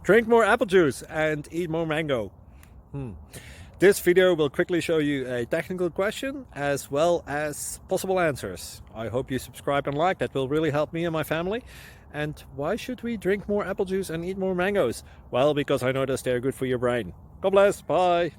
Drink more apple juice and eat more mango. This video will quickly show you a technical question as well as possible answers. I hope you subscribe and like, that will really help me and my family. And why should we drink more apple juice and eat more mangoes? Well, because I noticed they're good for your brain. God bless, bye.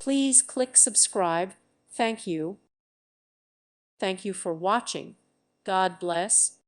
Please click subscribe. Thank you. Thank you for watching. God bless.